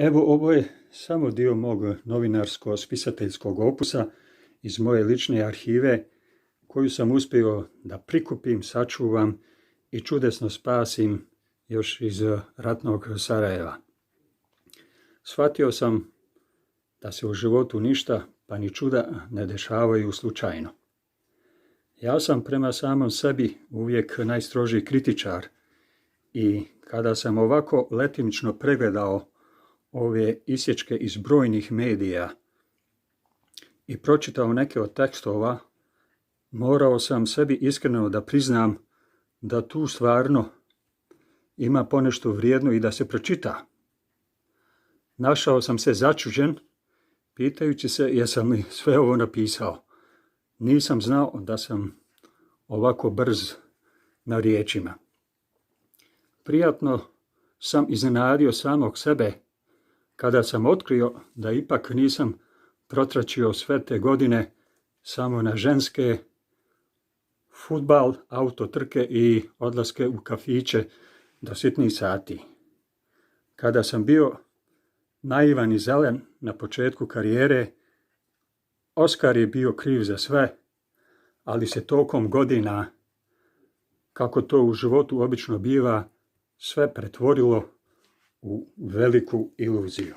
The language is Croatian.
Evo, ovo je samo dio mog novinarsko-spisateljskog opusa iz moje lične arhive koju sam uspio da prikupim, sačuvam i čudesno spasim još iz ratnog Sarajeva. Shvatio sam da se u životu ništa pa ni čuda ne dešavaju slučajno. Ja sam prema samom sebi uvijek najstrožiji kritičar i kada sam ovako letimično pregledao ove isječke iz brojnih medija i pročitao neke od tekstova, morao sam sebi iskreno da priznam da tu stvarno ima ponešto vrijedno i da se pročita. Našao sam se začuđen, pitajući se jesam li sve ovo napisao. Nisam znao da sam ovako brz na riječima. Prijatno sam iznenadio samog sebe kada sam otkrio da ipak nisam protračio sve te godine samo na ženske, fudbal, autotrke i odlaske u kafiće do sitnih sati. Kada sam bio naivan i zelen na početku karijere, Oskar je bio kriv za sve, ali se tokom godina, kako to u životu obično biva, sve pretvorilo u veliku iluziju.